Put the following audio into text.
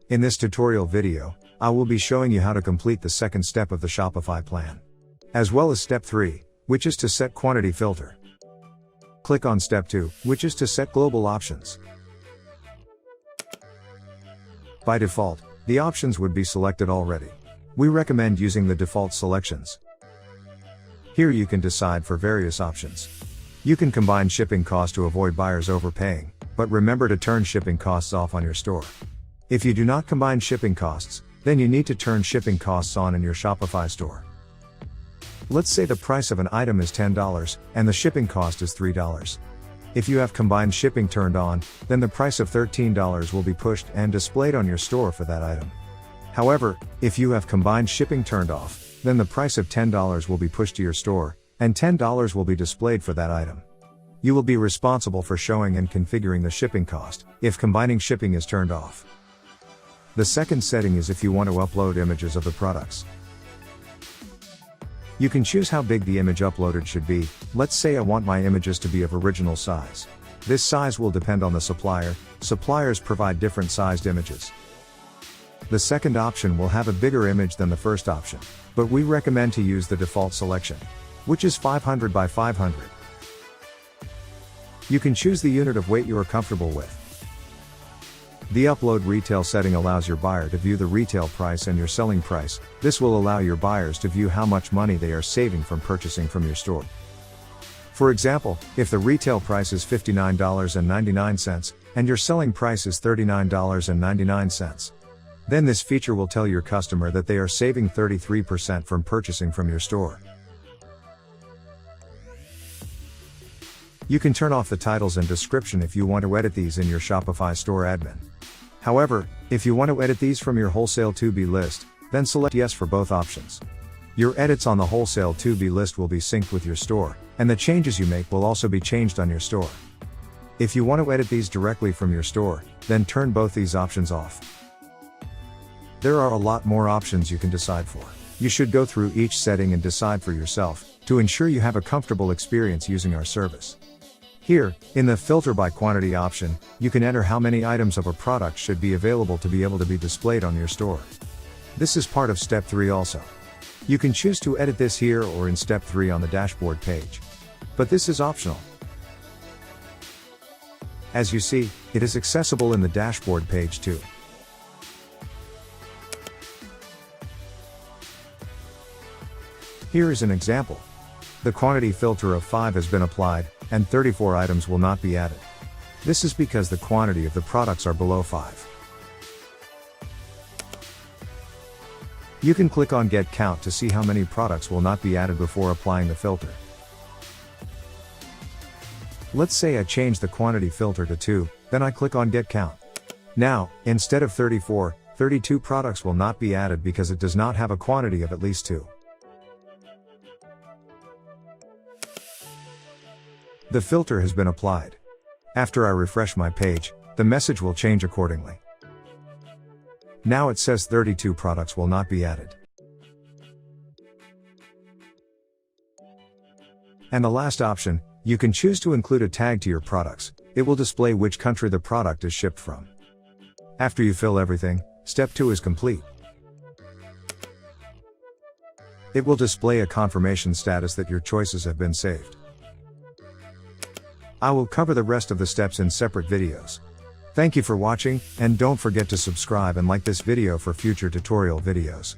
In this tutorial video, I will be showing you how to complete the second step of the Shopify plan, as well as step 3, which is to set quantity filter. Click on step 2, which is to set global options. By default, the options would be selected already. We recommend using the default selections. Here you can decide for various options. You can combine shipping costs to avoid buyers overpaying, but remember to turn shipping costs off on your store. If you do not combine shipping costs, then you need to turn shipping costs on in your Shopify store. Let's say the price of an item is $10 and the shipping cost is $3. If you have combined shipping turned on, then the price of $13 will be pushed and displayed on your store for that item. However, if you have combined shipping turned off, then the price of $10 will be pushed to your store, and $10 will be displayed for that item. You will be responsible for showing and configuring the shipping cost, if combining shipping is turned off. The second setting is if you want to upload images of the products. You can choose how big the image uploaded should be. Let's say I want my images to be of original size. This size will depend on the supplier. Suppliers provide different sized images. The second option will have a bigger image than the first option, but we recommend to use the default selection, which is 500 by 500. You can choose the unit of weight you are comfortable with. The upload retail setting allows your buyer to view the retail price and your selling price. This will allow your buyers to view how much money they are saving from purchasing from your store. For example, if the retail price is $59.99 and your selling price is $39.99, then this feature will tell your customer that they are saving 33% from purchasing from your store. You can turn off the titles and description if you want to edit these in your Shopify store admin. However, if you want to edit these from your wholesale to-be list, then select yes for both options. Your edits on the wholesale to-be list will be synced with your store, and the changes you make will also be changed on your store. If you want to edit these directly from your store, then turn both these options off. There are a lot more options you can decide for. You should go through each setting and decide for yourself, to ensure you have a comfortable experience using our service. Here, in the Filter by Quantity option, you can enter how many items of a product should be available to be able to be displayed on your store. This is part of step 3 also. You can choose to edit this here or in step 3 on the dashboard page. But this is optional. As you see, it is accessible in the dashboard page too. Here is an example. The quantity filter of 5 has been applied, and 34 items will not be added. This is because the quantity of the products are below 5. You can click on Get Count to see how many products will not be added before applying the filter. Let's say I change the quantity filter to 2, then I click on Get Count. Now, instead of 34, 32 products will not be added because it does not have a quantity of at least 2. The filter has been applied. After I refresh my page, the message will change accordingly. Now it says 32 products will not be added. And the last option, you can choose to include a tag to your products. It will display which country the product is shipped from. After you fill everything, step 2 is complete. It will display a confirmation status that your choices have been saved. I will cover the rest of the steps in separate videos. Thank you for watching, and don't forget to subscribe and like this video for future tutorial videos.